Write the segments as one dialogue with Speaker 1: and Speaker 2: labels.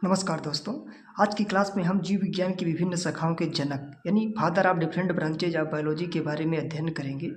Speaker 1: नमस्कार दोस्तों। आज की क्लास में हम जीव विज्ञान की विभिन्न शाखाओं के जनक यानी father of different branches of biology के बारे में अध्ययन करेंगे।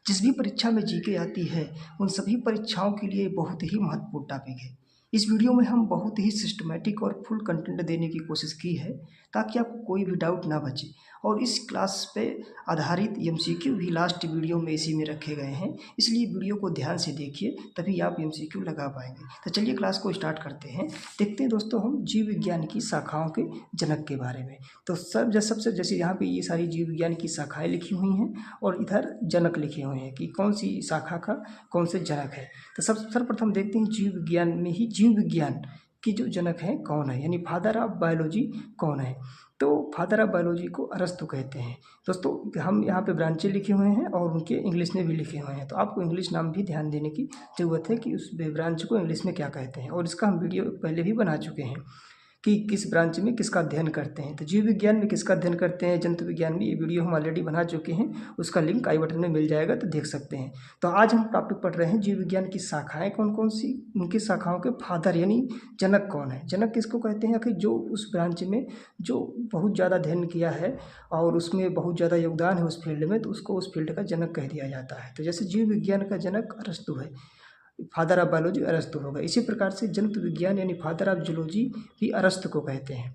Speaker 1: जिस भी परीक्षा में जीके आती है उन सभी परीक्षाओं के लिए बहुत ही महत्वपूर्ण टॉपिक है। इस वीडियो में हम बहुत ही सिस्टमेटिक और फुल कंटेंट देने की कोशिश की है ताकि आपको कोई भी डाउट ना बचे। और इस क्लास पे आधारित एमसीक्यू भी लास्ट वीडियो में इसी में रखे गए हैं, इसलिए वीडियो को ध्यान से देखिए तभी आप एमसीक्यू लगा पाएंगे। तो चलिए क्लास को स्टार्ट करते हैं। देखते हैं दोस्तों हम जीव विज्ञान की शाखाओं के जनक के बारे में। तो सबसे जैसे यहाँ पे ये सारी जीव विज्ञान की शाखाएं लिखी हुई हैं और इधर जनक लिखे हुए हैं कि कौन सी शाखा का कौन से जनक है। तो सर्वप्रथम देखते हैं जीव विज्ञान में ही जीव विज्ञान की जो जनक है कौन है, यानी फादर ऑफ बायोलॉजी कौन है। तो फादर ऑफ बायोलॉजी को अरस्तु कहते हैं। दोस्तों हम यहाँ पे ब्रांचें लिखे हुए हैं और उनके इंग्लिश में भी लिखे हुए हैं, तो आपको इंग्लिश नाम भी ध्यान देने की ज़रूरत है कि उस ब्रांच को इंग्लिश में क्या कहते हैं। और इसका हम वीडियो पहले भी बना चुके हैं कि किस ब्रांच में किसका अध्ययन करते हैं। तो जीव विज्ञान में किसका अध्ययन करते हैं, जंतु विज्ञान में, ये वीडियो हम ऑलरेडी बना चुके हैं, उसका लिंक आई बटन में मिल जाएगा तो देख सकते हैं। तो आज हम टॉपिक पढ़ रहे हैं जीव विज्ञान की शाखाएं कौन कौन सी, उनकी शाखाओं के फादर यानी जनक कौन है। जनक किसको कहते हैं कि जो उस ब्रांच में जो बहुत ज़्यादा अध्ययन किया है और उसमें बहुत ज़्यादा योगदान है उस फील्ड में, तो उसको उस फील्ड का जनक कह दिया जाता है। तो जैसे जीव विज्ञान का जनक अरस्तु है, फादर ऑफ बायोलॉजी अरस्तु होगा। इसी प्रकार से जंतु विज्ञान यानी फादर ऑफ जूलॉजी भी अरस्तु को कहते हैं।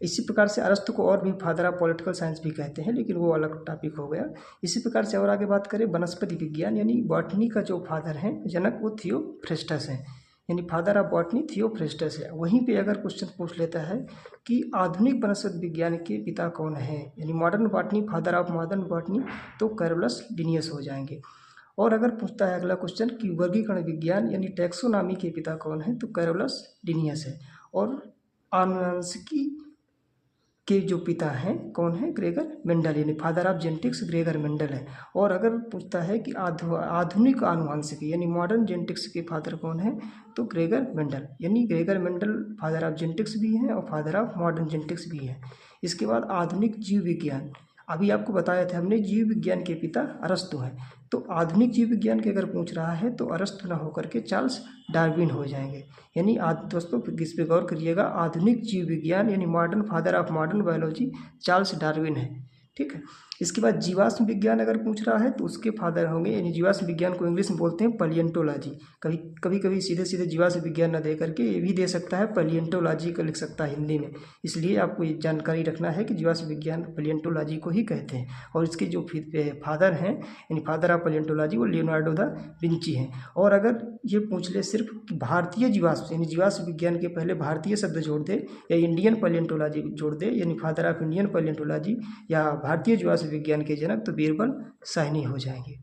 Speaker 1: इसी प्रकार से अरस्तु को और भी फादर ऑफ पॉलिटिकल साइंस भी कहते हैं, लेकिन वो अलग टॉपिक हो गया। इसी प्रकार से और आगे बात करें वनस्पति विज्ञान यानी बॉटनी का जो फादर हैं जनक वो थियोफ्रेस्टस हैं, यानी फादर ऑफ बॉटनी थियोफ्रेस्टस है। वहीं पे अगर क्वेश्चन पूछ लेता है कि आधुनिक वनस्पति विज्ञान के पिता कौन है, यानी modern botany, father of modern botany, तो कैरोलस लिनियस हो जाएंगे। और अगर पूछता है अगला क्वेश्चन कि वर्गीकरण विज्ञान यानी टैक्सोनॉमी के पिता कौन है, तो कैरोलस लिनियस है। और आनुवंशिकी के जो पिता हैं कौन है, ग्रेगर मेंडल, यानी father of genetics Gregor Mendel है। और अगर पूछता है कि आधुनिक आनुवंशिकी यानी मॉडर्न जेनेटिक्स के फादर कौन है, तो ग्रेगर मेंडल, यानी Gregor Mendel father of genetics भी हैं और फादर ऑफ मॉडर्न जेनेटिक्स भी है। इसके बाद आधुनिक जीव विज्ञान, अभी आपको बताया था हमने जीव विज्ञान के पिता अरस्तु हैं। तो आधुनिक जीव विज्ञान के अगर पूछ रहा है तो अरस्तु ना होकर के चार्ल्स डार्विन हो जाएंगे। यानी दोस्तों इस पे गौर करिएगा, आधुनिक जीव विज्ञान यानी modern father of modern biology Charles Darwin है। ठीक है। इसके बाद जीवाश्म विज्ञान अगर पूछ रहा है तो उसके फादर होंगे, यानी जीवाश्म विज्ञान को इंग्लिश में बोलते हैं पैलियोंटोलॉजी। कभी सीधे सीधे जीवाश्म विज्ञान न दे करके ये भी दे सकता है, पैलियोंटोलॉजी का लिख सकता है हिंदी में। इसलिए आपको ये जानकारी रखना है कि जीवाश्म विज्ञान पैलियोंटोलॉजी को ही कहते हैं। और इसके जो फादर हैं यानी फादर ऑफ पैलियोंटोलॉजी वो लियोनार्डो दा विंची हैं। और अगर ये पूछ ले सिर्फ भारतीय जीवाश्म यानी जीवाश्म विज्ञान के पहले भारतीय शब्द जोड़ दे या इंडियन पैलियोंटोलॉजी जोड़ दे यानी फादर ऑफ इंडियन पैलियोंटोलॉजी या भारतीय जीवाश्म विज्ञान के जनक, तो बीरबल साहनी हो जाएंगे।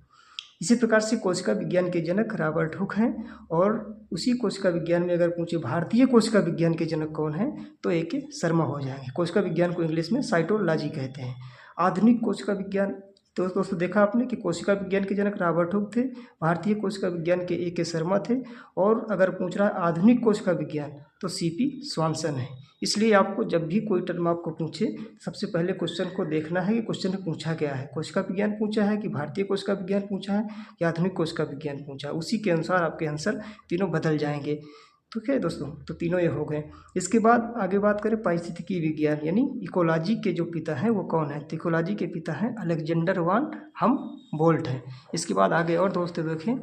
Speaker 1: इसी प्रकार से कोशिका विज्ञान के जनक रॉबर्ट हुक हैं। और उसी कोशिका विज्ञान में अगर पूछे भारतीय कोशिका विज्ञान के जनक कौन है, तो ए.के. शर्मा हो जाएंगे। कोशिका विज्ञान को इंग्लिश में साइटोलॉजी कहते हैं। आधुनिक कोशिका विज्ञान, तो दोस्तों देखा आपने कि कोशिका विज्ञान के जनक रॉबर्ट हुक थे, भारतीय कोशिका विज्ञान के ए.के. शर्मा थे। और अगर पूछ रहा है आधुनिक कोशिका विज्ञान तो सी.पी. स्वानसन है। इसलिए आपको जब भी कोई टर्म आपको पूछे सबसे पहले क्वेश्चन को देखना है कि क्वेश्चन में पूछा क्या है, कोशिका विज्ञान पूछा है कि भारतीय कोशिका विज्ञान पूछा है या आधुनिक कोशिका विज्ञान पूछा है। उसी के अनुसार आपके आंसर तीनों बदल जाएंगे। तो क्या है दोस्तों, तो तीनों ये हो गए। इसके बाद आगे बात करें पारिस्थितिकी विज्ञान यानी इकोलॉजी के जो पिता हैं वो कौन है, तो इकोलॉजी के पिता हैं अलेक्जेंडर वान हमबोल्ट हैं। इसके बाद आगे और दोस्तों देखें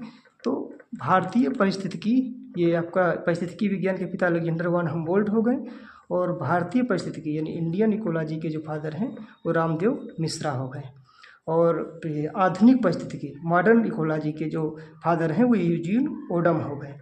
Speaker 1: तो भारतीय पारिस्थितिकी, ये आपका पारिस्थितिकी विज्ञान के पिता अलेक्जेंडर वान हमबोल्ट हो गए। और भारतीय पारिस्थितिकी यानी इंडियन इकोलॉजी के जो फादर हैं वो रामदेव मिश्रा हो गए। और आधुनिक पारिस्थितिकी मॉडर्न इकोलॉजी के जो फादर हैं वो यूजीन ओडम हो गए।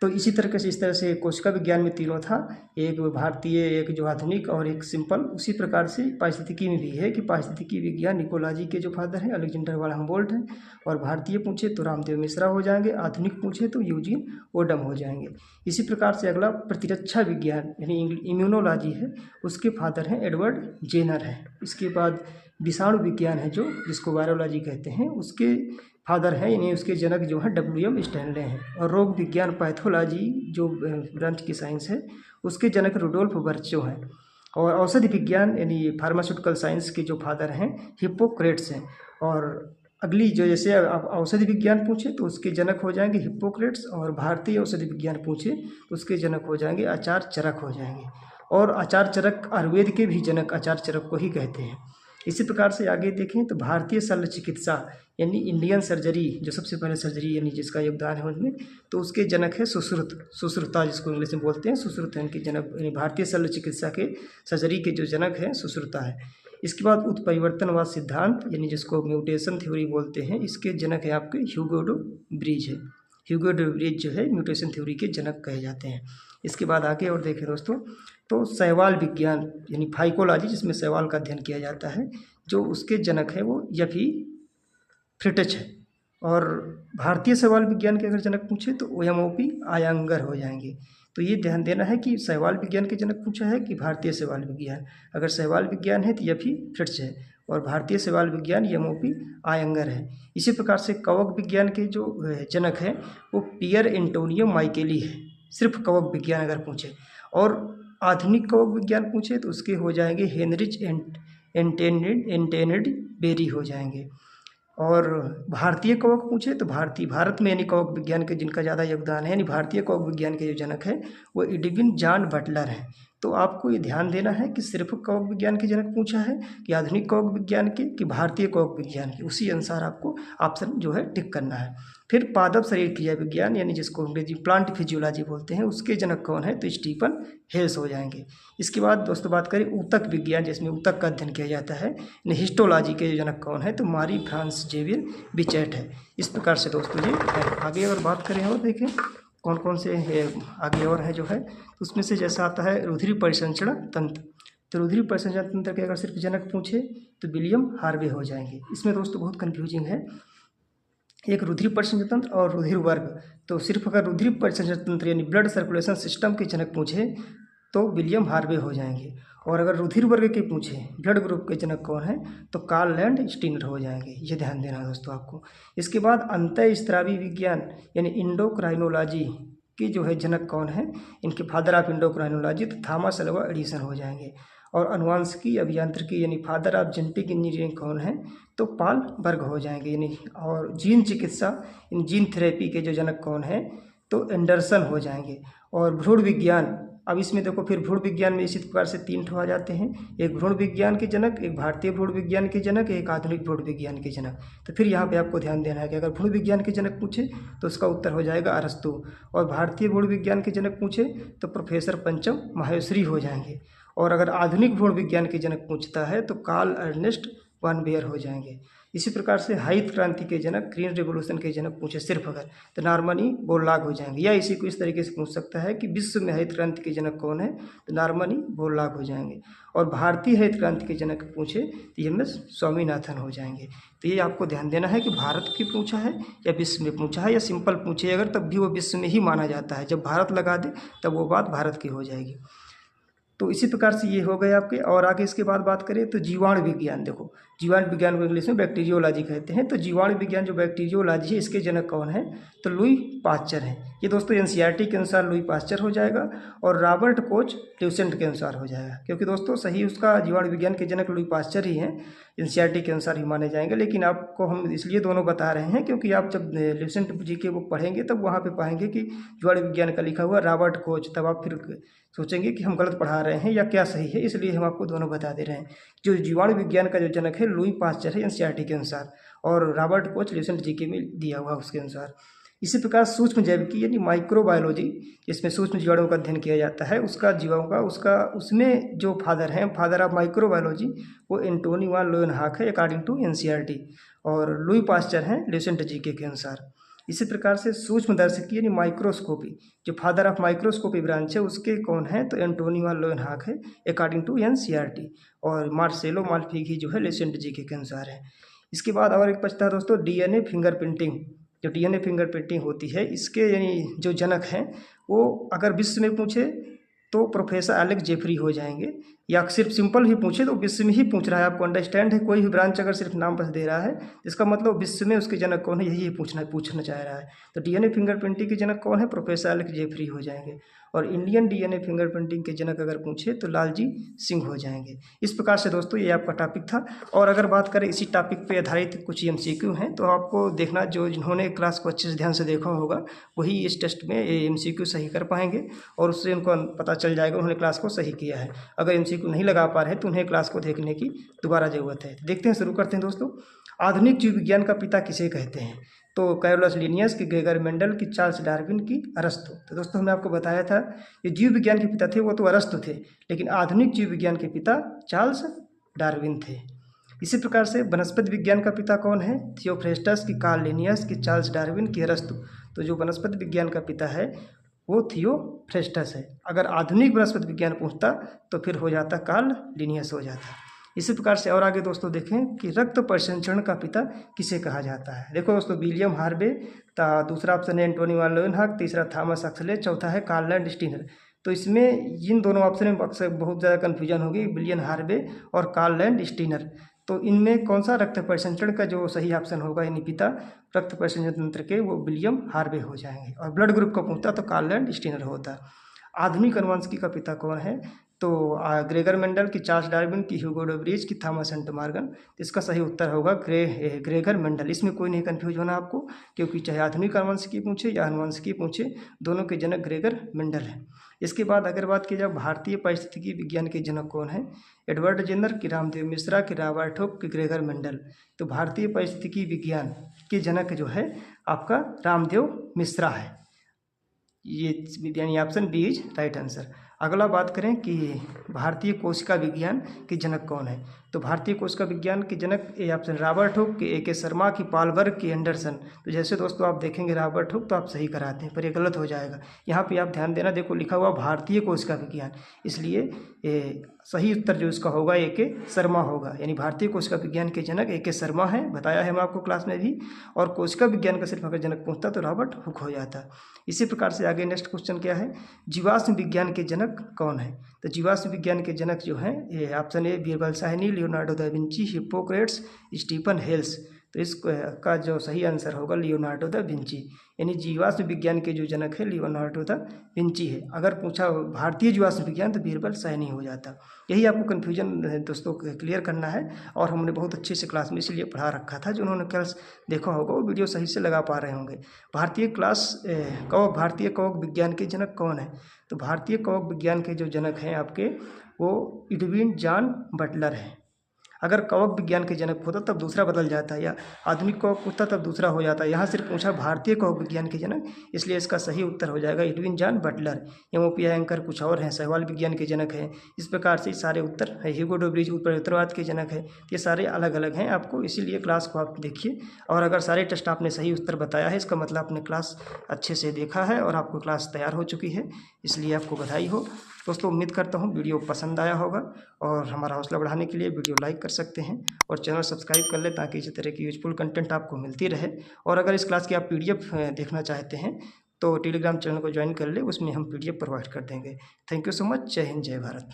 Speaker 1: तो इसी तरीके से इस तरह से कोशिका विज्ञान में तीनों था, एक भारतीय, एक जो आधुनिक और एक सिंपल। उसी प्रकार से पारिस्थितिकी में भी है कि पारिस्थितिकी विज्ञान इकोलॉजी के जो फादर हैं अलेक्जेंडर वान हमबोल्ट हैं। और भारतीय पूछे तो रामदेव मिश्रा हो जाएंगे, आधुनिक पूछे तो यूजीन ओडम हो जाएंगे। इसी प्रकार से अगला प्रतिरक्षा विज्ञान यानी इम्यूनोलॉजी है, उसके फादर हैं एडवर्ड जेनर है। इसके बाद विषाणु विज्ञान है जो जिसको वायरोलॉजी कहते हैं, उसके फादर हैं यानी उसके जनक जो हैं डब्ल्यू.एम. स्टैनले हैं। और रोग विज्ञान पैथोलॉजी जो ब्रांच की साइंस है उसके जनक रुडोल्फ वर्चो हैं। और औषधि विज्ञान यानी फार्मास्यूटिकल साइंस के जो फादर हैं हिप्पोक्रेट्स हैं। और अगली जो जैसे आप औषधि विज्ञान पूछे तो उसके जनक हो जाएंगे हिप्पोक्रेट्स, और भारतीय औषधि विज्ञान पूछे तो उसके जनक हो जाएंगे आचार्य चरक हो जाएंगे। और आचार्य चरक आयुर्वेद के भी जनक आचार्य चरक को ही कहते हैं। इसी प्रकार से आगे देखें तो भारतीय शल्य चिकित्सा यानी इंडियन सर्जरी, जो सबसे पहले सर्जरी यानी जिसका योगदान है उनमें, तो उसके जनक है सुश्रुत, सुश्रुता जिसको इंग्लिश में बोलते हैं, सुश्रुत है इनके जनक, यानी भारतीय शल्य चिकित्सा के सर्जरी के जो जनक है सुश्रुता है। इसके बाद उत्परिवर्तनवाद सिद्धांत यानी जिसको म्यूटेशन थ्योरी बोलते हैं, इसके जनक है आपके ह्यूगो डू ब्रिज है। ह्यूगो डू ब्रिज जो है म्यूटेशन थ्योरी के जनक कहे जाते हैं। इसके बाद आगे और देखें दोस्तों, तो शैवाल विज्ञान यानी फाइकोलॉजी, जिसमें शैवाल का अध्ययन किया जाता है, जो उसके जनक है वो यफी फ्रिटच है। और भारतीय शैवाल विज्ञान के अगर जनक पूछे तो ओयामोपी आयांगर हो जाएंगे। तो ये ध्यान देना है कि शैवाल विज्ञान के जनक पूछा है कि भारतीय शैवाल विज्ञान। अगर शैवाल विज्ञान है तो यफी फ्रिटच है, और भारतीय शैवाल विज्ञान यमोपी आयंगर है। इसी प्रकार से कवक विज्ञान के जो जनक है वो पियर एंटोनियो माइकेली है, सिर्फ कवक विज्ञान अगर पूछे। और आधुनिक कवक विज्ञान पूछे तो उसके हो जाएंगे हेनरिच एंटेनिड बेरी हो जाएंगे। और भारतीय कवक पूछे तो भारत में यानी कवक विज्ञान के जिनका ज़्यादा योगदान है, यानी भारतीय कवक विज्ञान के जो जनक है वो एडविन जॉन बटलर हैं। तो आपको ये ध्यान देना है कि सिर्फ कवक विज्ञान के जनक पूछा है कि आधुनिक कवक विज्ञान के कि भारतीय कवक विज्ञान के, उसी अनुसार आपको ऑप्शन जो है टिक करना है। फिर पादप शरीर क्रिया विज्ञान यानी जिसको अंग्रेजी प्लांट फिजियोलॉजी बोलते हैं, उसके जनक कौन है तो स्टीफन हेल्स हो जाएंगे। इसके बाद दोस्तों बात करें ऊतक विज्ञान, जिसमें ऊतक का अध्ययन किया जाता है, हिस्टोलॉजी के जनक कौन है तो मारी फ्रांस जेवियर बिचेट है। इस प्रकार से दोस्तों ये है। आगे अगर बात करें और देखें कौन कौन से आगे और है जो है, उसमें से जैसा आता है रुधिर परिसंचरण तंत्र। तो रुधिर परिसंचरण तंत्र के अगर सिर्फ जनक पूछे तो विलियम हार्वे हो जाएंगे। इसमें दोस्तों बहुत कन्फ्यूजिंग है, एक रुधिर परिसंचरण तंत्र और रुधिर वर्ग। तो सिर्फ अगर रुधिर परिसंचरण तंत्र यानी ब्लड सर्कुलेशन सिस्टम के जनक पूछे तो विलियम हार्वे हो जाएंगे। और अगर रुधिर वर्ग के पूछे ब्लड ग्रुप के जनक कौन है तो कार्ल लैंड स्टीनर हो जाएंगे। ये ध्यान देना है दोस्तों आपको। इसके बाद अंतःस्रावी विज्ञान यानी इंडोक्राइनोलॉजी के जो है जनक कौन है, इनके फादर ऑफ इंडोक्राइनोलॉजी तो थॉमस अल्वा एडिसन हो जाएंगे। और अनुवांशिकी अभियांत्रिकी यानी फादर ऑफ जेनेटिक इंजीनियरिंग कौन है तो पॉल बर्ग हो जाएंगे यानी। और जीन चिकित्सा इन जीन थेरेपी के जो जनक कौन है तो एंडरसन हो जाएंगे। और भ्रूण विज्ञान, अब इसमें देखो फिर भ्रूण विज्ञान में इसी प्रकार से 3 ठो आ जाते हैं, एक भ्रूण विज्ञान के जनक, एक भारतीय भ्रूण विज्ञान के जनक, एक आधुनिक भ्रूण विज्ञान के जनक। तो फिर यहाँ पे आपको ध्यान देना है कि अगर भ्रूण विज्ञान के जनक पूछे तो उसका उत्तर हो जाएगा अरस्तु, और भारतीय भ्रूण विज्ञान के जनक पूछे तो प्रोफेसर पंचम माहेश्वरी हो जाएंगे। और अगर आधुनिक भ्रूण विज्ञान के जनक पूछता है तो कार्ल अर्नेस्ट वान बेयर हो जाएंगे। इसी प्रकार से हरित क्रांति के जनक, ग्रीन रेवोल्यूशन के जनक पूछे सिर्फ अगर तो नॉर्मन ई बोरलॉग हो जाएंगे। या इसी को इस तरीके से पूछ सकता है कि विश्व में हरित क्रांति के जनक कौन है तो नॉर्मन ई बोरलॉग हो जाएंगे। और भारतीय हरित क्रांति के जनक पूछे तो एम.एस. स्वामीनाथन हो जाएंगे। तो ये आपको ध्यान देना है कि भारत की पूछा है या विश्व में पूछा है, या सिंपल पूछे अगर तब भी वो विश्व में ही माना जाता है। जब भारत लगा दे तब वो बात भारत की हो जाएगी। तो इसी प्रकार से ये हो गए आपके। और आगे इसके बाद बात करें तो जीवाणु विज्ञान, देखो जीवाणु विज्ञान को इंग्लिश में बैक्टीरियोलॉजी कहते हैं। तो जीवाणु विज्ञान जो बैक्टीरियोलॉजी है इसके जनक कौन है तो लुई पास्चर है। ये दोस्तों एनसीईआरटी के अनुसार लुई पास्चर हो जाएगा, और रॉबर्ट कोच ल्यूसेंट के अनुसार हो जाएगा, क्योंकि दोस्तों सही उसका जीवाणु विज्ञान के जनक लुई पास्चर ही हैं, एनसीईआरटी के अनुसार ही माने जाएंगे। लेकिन आपको हम इसलिए दोनों बता रहे हैं क्योंकि आप जब ल्यूसेंट जी के बुक पढ़ेंगे तब वहाँ पे पाएंगे कि जीवाणु विज्ञान का लिखा हुआ रॉबर्ट कोच, तब आप फिर सोचेंगे कि हम गलत पढ़ा रहे हैं या क्या सही है, इसलिए हम आपको दोनों बता दे रहे हैं। जो जीवाणु विज्ञान का जो जनक है लुई पास्चर है एनसीईआरटी के अनुसार, और रॉबर्ट कोच ल्यूसेंट जी के में दिया हुआ उसके अनुसार। इसी प्रकार सूक्ष्म जैविकी यानी माइक्रोबायोलॉजी, जिसमें सूक्ष्म जीवाणुओं का अध्ययन किया जाता है, उसका जीवाणु का उसमें जो फादर हैं, फादर ऑफ माइक्रोबायोलॉजी वो एंटोनी वान लोएनहाक है अकॉर्डिंग टू एनसीईआरटी, और लुई पास्चर हैं ल्यूसेंट जी के अनुसार। इसी प्रकार से सूक्ष्मदर्शिकी यानी माइक्रोस्कोपी, जो फादर ऑफ माइक्रोस्कोपी ब्रांच है उसके कौन है तो एंटोनी वान लोएनहाक है अकॉर्डिंग टू एनसीईआरटी, और मार्सेलो माल्फिगी जो है ल्यूसेंट जी के अनुसार है। इसके बाद और एक बचता है दोस्तों डीएनए फिंगरप्रिंटिंग। जो डीएनए फिंगरप्रिंटिंग होती है इसके यानी जो जनक हैं वो अगर विश्व में पूछे तो प्रोफेसर एलेक्स जेफरी हो जाएंगे, या सिर्फ सिंपल ही पूछे तो विश्व में ही पूछ रहा है, आपको अंडरस्टैंड है। कोई भी ब्रांच अगर सिर्फ नाम बस दे रहा है इसका मतलब विश्व में उसके जनक कौन है यही पूछना चाह रहा है। तो डीएनए फिंगरप्रिंटिंग के जनक कौन है प्रोफेसर एलेक्स जेफरी हो जाएंगे। और इंडियन डीएनए फिंगरप्रिंटिंग के जनक अगर पूछे तो लालजी सिंह हो जाएंगे। इस प्रकार से दोस्तों ये आपका टॉपिक था। और अगर बात करें इसी टॉपिक पे आधारित कुछ एमसीक्यू हैं तो आपको देखना, जो जिन्होंने क्लास को अच्छे से ध्यान से देखा होगा वही इस टेस्ट में एमसीक्यू सही कर पाएंगे और उससे उनको पता चल जाएगा उन्होंने क्लास को सही किया है। अगर एमसीक्यू नहीं लगा पा रहे हैं तो उन्हें क्लास को देखने की दोबारा ज़रूरत है। देखते हैं, शुरू करते हैं दोस्तों। आधुनिक जीव विज्ञान का पिता किसे कहते हैं? तो कैरोलस लिनियस, की ग्रेगर मेंडल, की चार्ल्स डार्विन, की अरस्तु। तो दोस्तों हमने आपको बताया था कि जीव विज्ञान के पिता थे वो तो अरस्तु थे, लेकिन आधुनिक जीव विज्ञान के पिता चार्ल्स डार्विन थे। इसी प्रकार से वनस्पति विज्ञान का पिता कौन है? थियोफ्रेस्टस, की कार्ल लिनियस, की चार्ल्स डार्विन, की अरस्तु। तो जो वनस्पति विज्ञान का पिता है वो थियोफ्रेस्टस है। अगर आधुनिक वनस्पति विज्ञान पूछता तो फिर हो जाता कार्ल लिनियस हो जाता। इसी प्रकार से और आगे दोस्तों देखें कि रक्त परिसंचरण का पिता किसे कहा जाता है। देखो दोस्तों, विलियम हार्वे, दूसरा ऑप्शन है एंटोनी वान लोएनहाक, तीसरा थॉमस हक्सले, चौथा है कार्ल लैंड स्टीनर। तो इसमें इन दोनों ऑप्शन में अक्सर बहुत ज़्यादा कन्फ्यूजन होगी, विलियम हार्वे और कार्ल लैंड स्टीनर। तो इनमें कौन सा रक्त परिसंचरण का जो सही ऑप्शन होगा यानी पिता रक्त परिसंचरण तंत्र के, वो विलियम हार्वे हो जाएंगे। और ब्लड ग्रुप का पूछता तो कार्ल लैंड स्टीनर होता। आधुनिक अनुवांशिकी का पिता कौन है? तो ग्रेगर मेंडल, की चार्ल्स डार्विन, की ह्यूगो डे व्रीज, की थॉमस हंट मॉर्गन। इसका सही उत्तर होगा ग्रेगर मेंडल। इसमें कोई नहीं कन्फ्यूज होना आपको, क्योंकि चाहे आधुनिक अनुवांशिकी पूछे या अनुवांशिकी पूछे, दोनों के जनक ग्रेगर मेंडल है। इसके बाद अगर बात की जाए भारतीय पारिस्थितिकी विज्ञान के जनक कौन है? एडवर्ड जेनर, की रामदेव मिश्रा, की रॉबर्ट हुक, की ग्रेगर मेंडल। तो भारतीय पारिस्थितिकी विज्ञान के जनक जो है आपका रामदेव मिश्रा है। ये यानी option B is right answer. अगला बात करें कि भारतीय कोशिका विज्ञान के जनक कौन है? तो भारतीय कोशिका विज्ञान के जनक ए ऑप्शन रॉबर्ट हुक, के ए शर्मा, की पालबर्ग, की एंडरसन। तो जैसे दोस्तों आप देखेंगे रॉबर्ट हुक तो आप सही कराते हैं, पर ये गलत हो जाएगा। यहाँ पे आप ध्यान देना, देखो लिखा हुआ भारतीय कोशिका विज्ञान, इसलिए सही उत्तर जो इसका होगा ए के शर्मा होगा। यानी भारतीय कोशिका विज्ञान के जनक ए के शर्मा है, बताया है हम आपको क्लास में भी। और कोशिका विज्ञान का सिर्फ अगर जनक पूछता तो रॉबर्ट हुक हो जाता। इसी प्रकार से आगे नेक्स्ट क्वेश्चन क्या है? जीवाश्म विज्ञान के जनक कौन है? तो जीवाश्म विज्ञान के जनक जो हैं ये option A Birbal Sahni, Leonardo da Vinci, Hippocrates, Stephen Hales. तो इसका जो सही आंसर होगा लियोनार्डो दा विंची। यानी जीवाश्म विज्ञान के जो जनक है लियोनार्डो दा विंची है। अगर पूछा भारतीय जीवाश्म विज्ञान तो बीरबल साहनी हो जाता। यही आपको कन्फ्यूजन दोस्तों क्लियर करना है, और हमने बहुत अच्छे से क्लास में इसलिए पढ़ा रखा था। जिन्होंने क्लास देखा होगा वो वीडियो सही से लगा पा रहे होंगे। भारतीय कवक विज्ञान के जनक कौन है? तो भारतीय कवक विज्ञान के जो जनक हैं आपके वो एडविन जॉन बटलर हैं। अगर कवक विज्ञान के जनक होता तब दूसरा बदल जाता, या आधुनिक कवक पूछता तब दूसरा हो जाता। यहाँ सिर्फ पूछा भारतीय कवक विज्ञान के जनक, इसलिए इसका सही उत्तर हो जाएगा एडविन जॉन बटलर। एमओपीआई एंकर कुछ और हैं, सहवाल विज्ञान के जनक हैं। इस प्रकार से सारे उत्तर है। ह्यूगो डे व्रीज उत्तरवाद के जनक है। ये सारे अलग अलग हैं आपको, इसीलिए क्लास को आप देखिए। और अगर सारे टेस्ट आपने सही उत्तर बताया है, इसका मतलब आपने क्लास अच्छे से देखा है और आपको क्लास तैयार हो चुकी है, इसलिए आपको बधाई हो। दोस्तों उम्मीद करता हूँ वीडियो पसंद आया होगा, और हमारा हौसला बढ़ाने के लिए वीडियो लाइक कर सकते हैं और चैनल सब्सक्राइब कर लें ताकि इसी तरह की यूजफुल कंटेंट आपको मिलती रहे। और अगर इस क्लास की आप पीडीएफ देखना चाहते हैं तो टेलीग्राम चैनल को ज्वाइन कर ले, उसमें हम पीडीएफ प्रोवाइड कर देंगे। Thank you so much. जय हिंद, जय भारत।